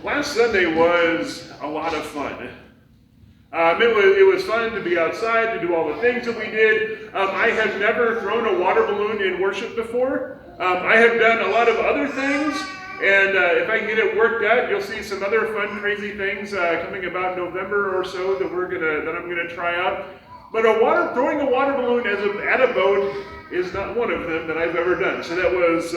Last Sunday was a lot of fun. It was fun to be outside, to do all the things that we did. I have never thrown a water balloon in worship before. I have done a lot of other things, and if I can get it worked out, you'll see some other fun, crazy things coming about November or so that I'm gonna try out. But throwing a water balloon at a boat is not one of them that I've ever done. So that was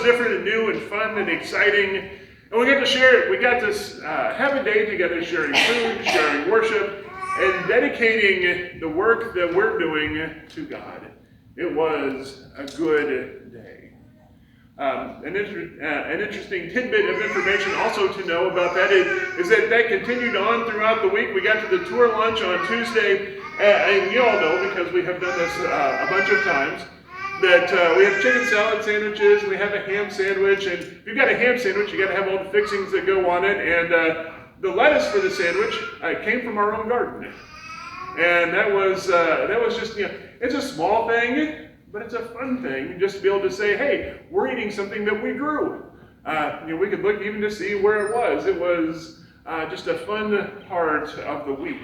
different and new and fun and exciting. And we got to share it. We got to have a day together, sharing food, sharing worship, and dedicating the work that we're doing to God. It was a good day. An interesting tidbit of information also to know about that is that continued on throughout the week. We got to the tour lunch on Tuesday, and you all know, because we have done this a bunch of times, that we have chicken salad sandwiches, we have a ham sandwich, and if you've got a ham sandwich, you got to have all the fixings that go on it, and the lettuce for the sandwich came from our own garden. And that was just, it's a small thing, but it's a fun thing just to be able to say, hey, we're eating something that we grew. We could look even to see where it was. It was just a fun part of the week.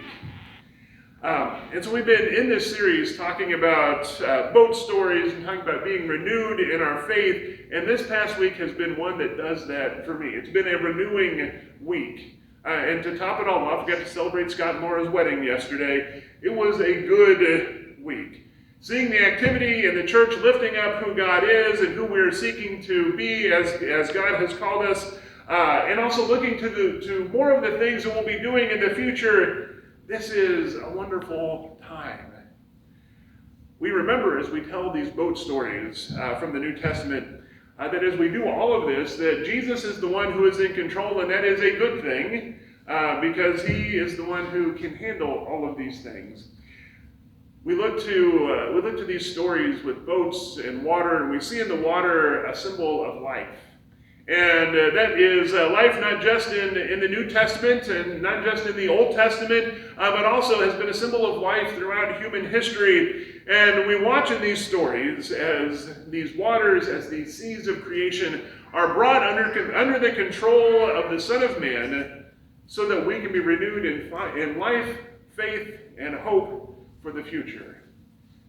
And so we've been in this series talking about boat stories and talking about being renewed in our faith. And this past week has been one that does that for me. It's been a renewing week. And to top it all off, we got to celebrate Scott and Laura's wedding yesterday. It was a good week. Seeing the activity in the church lifting up who God is and who we're seeking to be as God has called us, and also looking to more of the things that we'll be doing in the future. This is a wonderful time. We remember as we tell these boat stories from the New Testament that as we do all of this, that Jesus is the one who is in control, and that is a good thing because he is the one who can handle all of these things. We look to these stories with boats and water, and we see in the water a symbol of life. And that is life not just in the New Testament and not just in the Old Testament, but also has been a symbol of life throughout human history. And we watch in these stories as these waters, as these seas of creation are brought under the control of the Son of Man so that we can be renewed in life, faith, and hope for the future.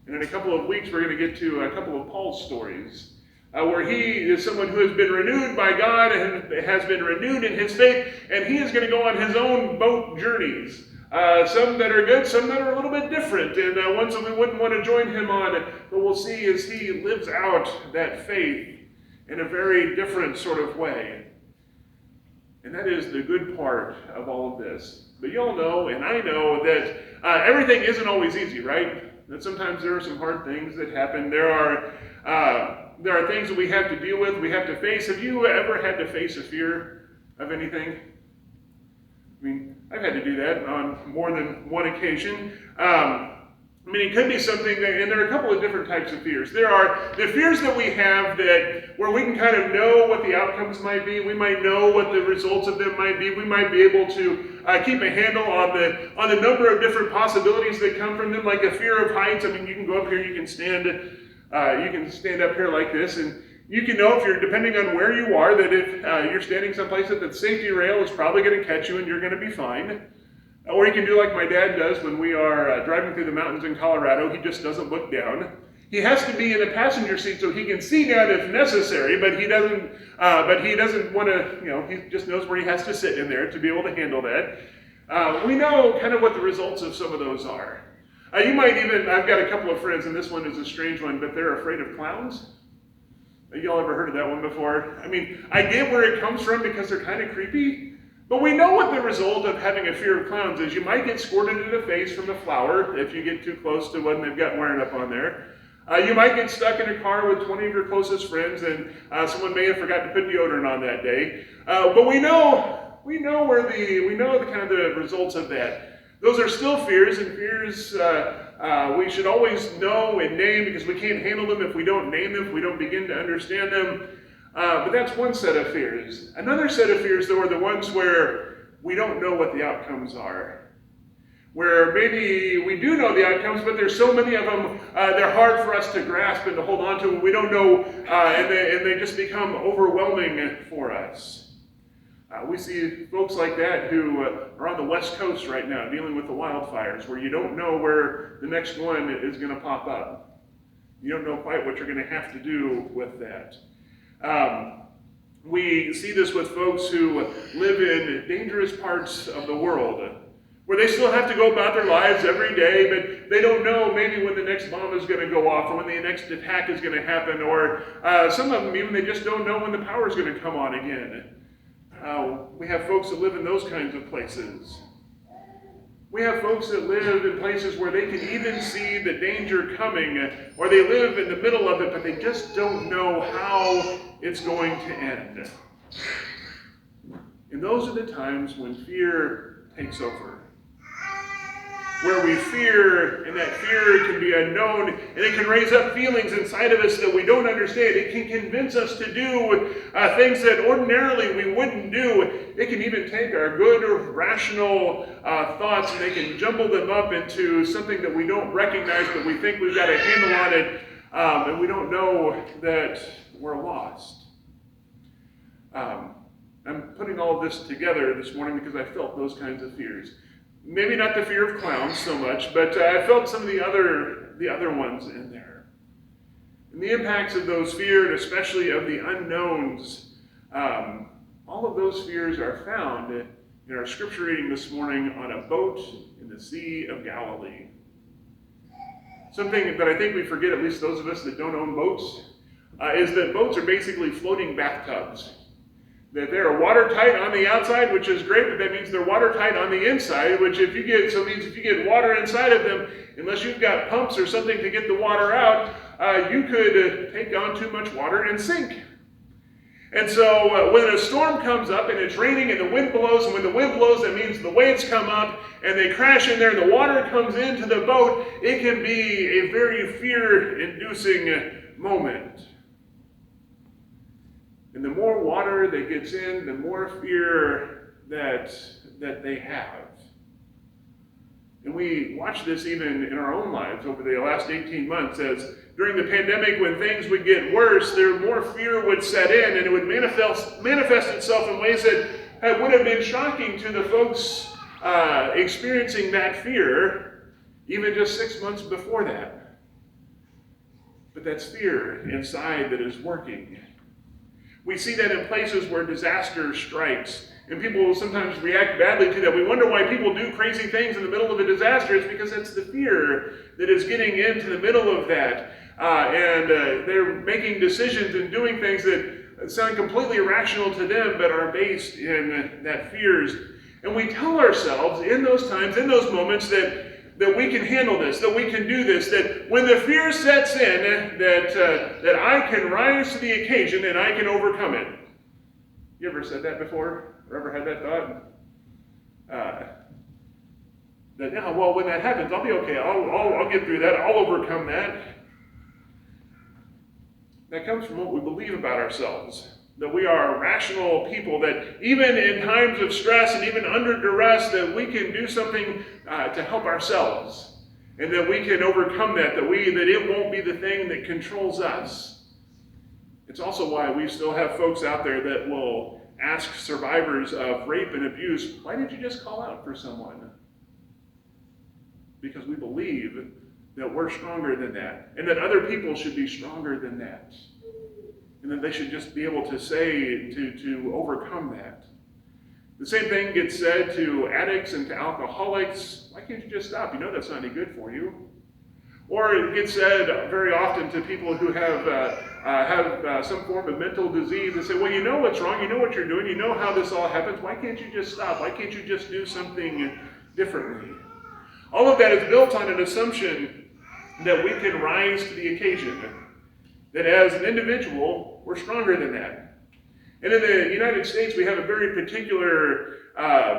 And in a couple of weeks, we're going to get to a couple of Paul's stories. Where he is someone who has been renewed by God and has been renewed in his faith, and he is going to go on his own boat journeys. Some that are good, some that are a little bit different, and ones that we wouldn't want to join him on. But we'll see as he lives out that faith in a very different sort of way. And that is the good part of all of this. But you all know, and I know, that everything isn't always easy, right? That sometimes there are some hard things that happen. There are things that we have to deal with, we have to face. Have you ever had to face a fear of anything? I mean, I've had to do that on more than one occasion. It could be something and there are a couple of different types of fears. There are the fears that we have where we can kind of know what the outcomes might be. We might know what the results of them might be. We might be able to keep a handle on the number of different possibilities that come from them, like a fear of heights. I mean, you can go up here, you can stand up here like this, and you can know, if you're depending on where you are, that if you're standing someplace that the safety rail is probably going to catch you and you're going to be fine. Or you can do like my dad does when we are driving through the mountains in Colorado. He just doesn't look down. He has to be in the passenger seat so he can see down if necessary, but he doesn't want to, he just knows where he has to sit in there to be able to handle that. We know kind of what the results of some of those are. I've got a couple of friends, and this one is a strange one, but they're afraid of clowns. Y'all ever heard of that one before? I mean, I get where it comes from because they're kind of creepy, but we know what the result of having a fear of clowns is. You might get squirted in the face from a flower if you get too close to one they've got wearing up on there. You might get stuck in a car with 20 of your closest friends, and someone may have forgotten to put deodorant on that day. But we know the kind of the results of that. Those are still fears, and fears we should always know and name, because we can't handle them if we don't name them, if we don't begin to understand them. But that's one set of fears. Another set of fears, though, are the ones where we don't know what the outcomes are. Where maybe we do know the outcomes, but there's so many of them, they're hard for us to grasp and to hold on to. We don't know, and they just become overwhelming for us. We see folks like that who are on the West Coast right now dealing with the wildfires, where you don't know where the next one is going to pop up. You don't know quite what you're going to have to do with that. We see this with folks who live in dangerous parts of the world, where they still have to go about their lives every day, but they don't know maybe when the next bomb is going to go off, or when the next attack is going to happen, or some of them even they just don't know when the power is going to come on again. We have folks that live in those kinds of places. We have folks that live in places where they can even see the danger coming, or they live in the middle of it, but they just don't know how it's going to end. And those are the times when fear takes over. Where we fear, and that fear can be unknown, and it can raise up feelings inside of us that we don't understand. It can convince us to do things that ordinarily we wouldn't do. It can even take our good or rational thoughts, and they can jumble them up into something that we don't recognize, but we think we've got a handle on it, and we don't know that we're lost. I'm putting all of this together this morning because I felt those kinds of fears. Maybe not the fear of clowns so much, but I felt some of the other ones in there. And the impacts of those fears, and especially of the unknowns, all of those fears are found in our scripture reading this morning on a boat in the Sea of Galilee. Something that I think we forget, at least those of us that don't own boats, is that boats are basically floating bathtubs. That they're watertight on the outside, which is great, but that means they're watertight on the inside, which means if you get water inside of them, unless you've got pumps or something to get the water out, you could take on too much water and sink. And so when a storm comes up and it's raining and the wind blows, and when the wind blows, that means the waves come up and they crash in there and the water comes into the boat, it can be a very fear-inducing moment. And the more water that gets in, the more fear that they have. And we watch this even in our own lives over the last 18 months, as during the pandemic, when things would get worse, there more fear would set in, and it would manifest itself in ways that would have been shocking to the folks experiencing that fear even just 6 months before that. But that's fear inside that is working. We see that in places where disaster strikes, and people will sometimes react badly to that. We wonder why people do crazy things in the middle of a disaster. It's because it's the fear that is getting into the middle of that. And they're making decisions and doing things that sound completely irrational to them, but are based in that fears. And we tell ourselves in those times, in those moments, that we can handle this, that we can do this, that when the fear sets in, that I can rise to the occasion and I can overcome it. You ever said that before? Or ever had that thought? Well, when that happens, I'll be okay. I'll get through that. I'll overcome that. That comes from what we believe about ourselves. That we are rational people, that even in times of stress and even under duress, that we can do something to help ourselves. And that we can overcome that it won't be the thing that controls us. It's also why we still have folks out there that will ask survivors of rape and abuse, why did you just call out for someone? Because we believe that we're stronger than that, and that other people should be stronger than that. And that they should just be able to say, to overcome that. The same thing gets said to addicts and to alcoholics. Why can't you just stop? You know that's not any good for you. Or it gets said very often to people who have some form of mental disease. They say, well, you know what's wrong. You know what you're doing. You know how this all happens. Why can't you just stop? Why can't you just do something differently? All of that is built on an assumption that we can rise to the occasion. That as an individual, we're stronger than that. And in the United States, we have a very particular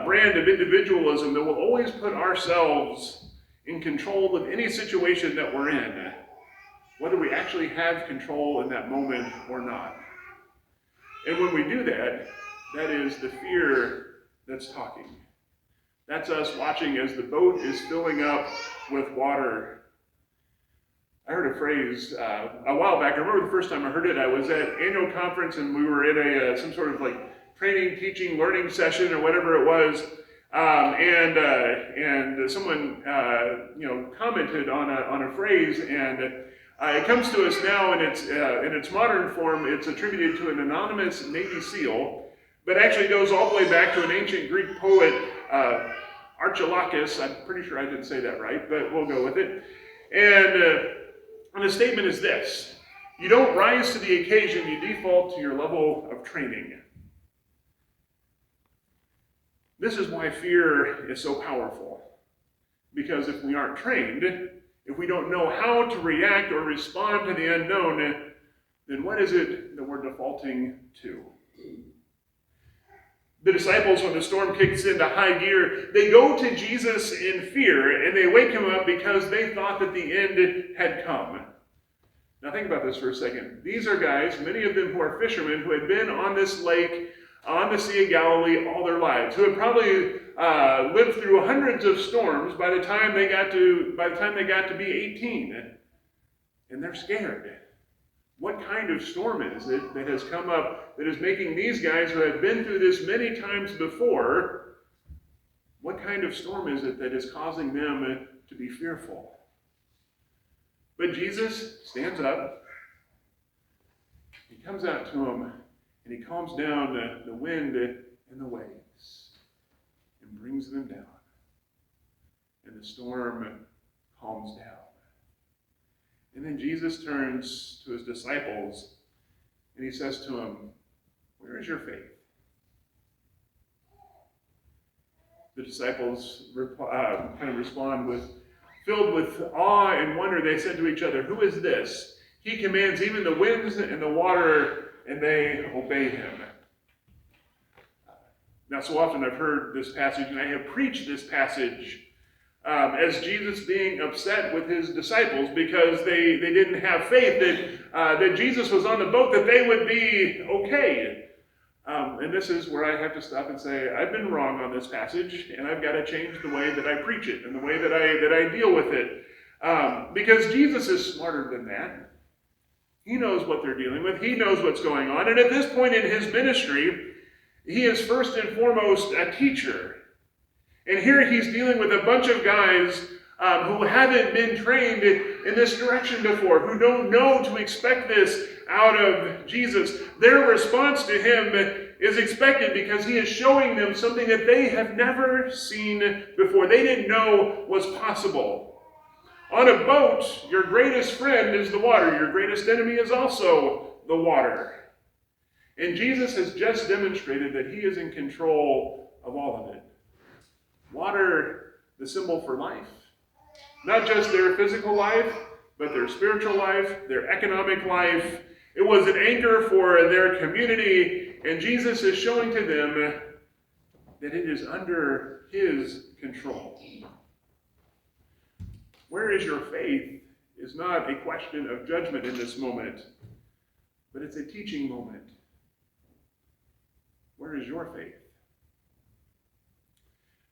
brand of individualism that will always put ourselves in control of any situation that we're in, whether we actually have control in that moment or not. And when we do that, that is the fear that's talking. That's us watching as the boat is filling up with water. I heard a phrase a while back. I remember the first time I heard it. I was at annual conference and we were in some sort of training, teaching, learning session or whatever it was, and someone commented on a phrase, and it comes to us now in its modern form. It's attributed to an anonymous Navy SEAL, but actually goes all the way back to an ancient Greek poet, Archilochus. I'm pretty sure I didn't say that right, but we'll go with it. And the statement is this: you don't rise to the occasion, you default to your level of training. This is why fear is so powerful. Because if we aren't trained, if we don't know how to react or respond to the unknown, then what is it that we're defaulting to? The disciples, when the storm kicks into high gear, they go to Jesus in fear, and they wake him up because they thought that the end had come. Now think about this for a second. These are guys, many of them who are fishermen, who had been on this lake, on the Sea of Galilee all their lives, who had probably lived through hundreds of storms by the time they got to be 18, and they're scared. What kind of storm is it that has come up that is making these guys who have been through this many times before, what kind of storm is it that is causing them to be fearful? But Jesus stands up, he comes out to them, and he calms down the wind and the waves and brings them down. And the storm calms down. And then Jesus turns to his disciples and he says to them, "Where is your faith?" The disciples respond filled with awe and wonder. They said to each other, "Who is this? He commands even the winds and the water, and they obey him." Now, so often I've heard this passage, and I have preached this passage as Jesus being upset with his disciples because they didn't have faith that Jesus was on the boat, that they would be okay. And this is where I have to stop and say, I've been wrong on this passage, and I've got to change the way that I preach it and the way that I deal with it. Because Jesus is smarter than that. He knows what they're dealing with. He knows what's going on. And at this point in his ministry, he is first and foremost a teacher. And here he's dealing with a bunch of guys who haven't been trained in this direction before, who don't know to expect this out of Jesus. Their response to him is expected because he is showing them something that they have never seen before. They didn't know was possible. On a boat, your greatest friend is the water. Your greatest enemy is also the water. And Jesus has just demonstrated that he is in control of all of it. Water, the symbol for life. Not just their physical life, but their spiritual life, their economic life. It was an anchor for their community, and Jesus is showing to them that it is under his control. Where is your faith is not a question of judgment in this moment, but it's a teaching moment. Where is your faith?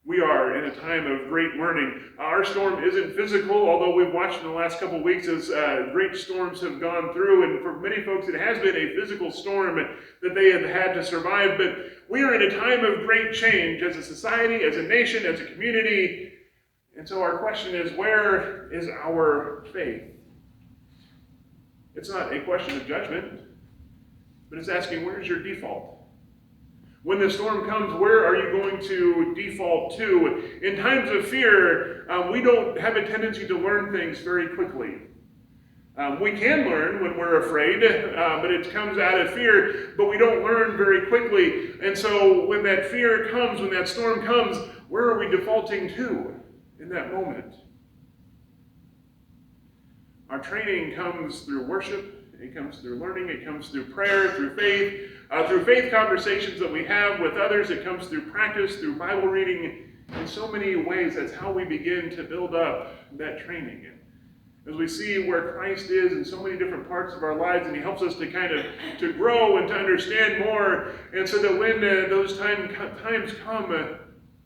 We are in a time of great learning. Our storm isn't physical, although we've watched in the last couple of weeks as great storms have gone through, and for many folks it has been a physical storm that they have had to survive, but we are in a time of great change as a society, as a nation, as a community, and so our question is, where is our faith? It's not a question of judgment, but it's asking, where's your default? When the storm comes, where are you going to default to? In times of fear, we don't have a tendency to learn things very quickly. We can learn when we're afraid, but it comes out of fear, but we don't learn very quickly. And so when that fear comes, when that storm comes, where are we defaulting to in that moment? Our training comes through worship. It comes through learning. It comes through prayer, through faith conversations that we have with others. It comes through practice, through Bible reading. In so many ways, that's how we begin to build up that training. As we see where Christ is in so many different parts of our lives, and he helps us to grow and to understand more, and so that when those times come,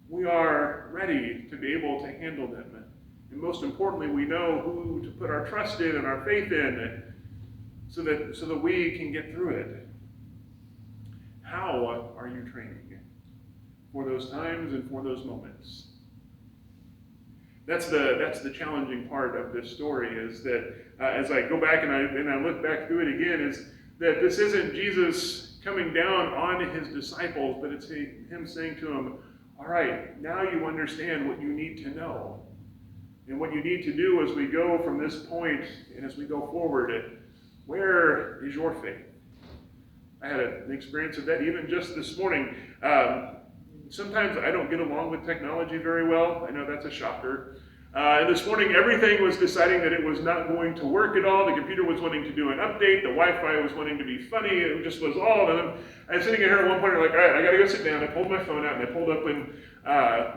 we are ready to be able to handle them. And most importantly, we know who to put our trust in and our faith in, so that we can get through it. How are you training for those times and for those moments? That's the challenging part of this story, is that as I go back and I look back through it again, is that this isn't Jesus coming down on his disciples, but it's him saying to them, all right, now you understand what you need to know. And what you need to do as we go from this point and as we go forward, where is your faith? I had an experience of that even just this morning. Sometimes I don't get along with technology very well. I know that's a shocker. And this morning, everything was deciding that it was not going to work at all. The computer was wanting to do an update. The Wi-Fi was wanting to be funny. It just was all of them. I was sitting here at one point, like, all right, I got to go sit down. I pulled my phone out, and I pulled up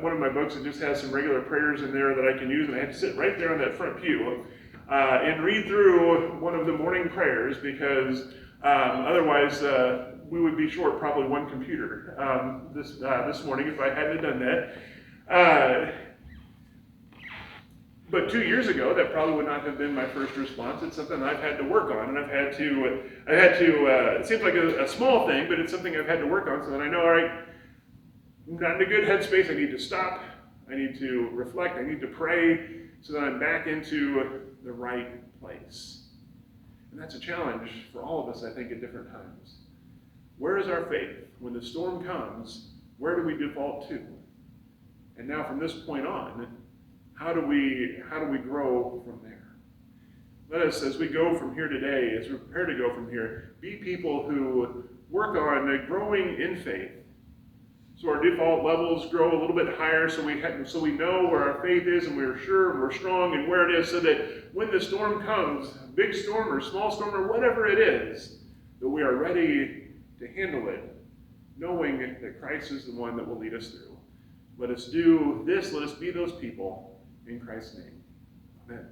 one of my books that just has some regular prayers in there that I can use. And I had to sit right there on that front pew and read through one of the morning prayers, because otherwise we would be short probably one computer this morning if I hadn't done that. But 2 years ago, that probably would not have been my first response. It's something I've had to work on, and I've had to, it seems like a small thing, but it's something I've had to work on so that I know, all right, I'm not in a good headspace. I need to stop. I need to reflect. I need to pray so that I'm back into the right place. And that's a challenge for all of us, I think, at different times. Where is our faith? When the storm comes, where do we default to? And now from this point on, how do we grow from there? Let us, as we go from here today, as we prepare to go from here, be people who work on growing in faith. So our default levels grow a little bit higher, so we know where our faith is, and we're sure and we're strong and where it is, so that when the storm comes, big storm or small storm or whatever it is, that we are ready to handle it, knowing that Christ is the one that will lead us through. Let us do this. Let us be those people in Christ's name. Amen.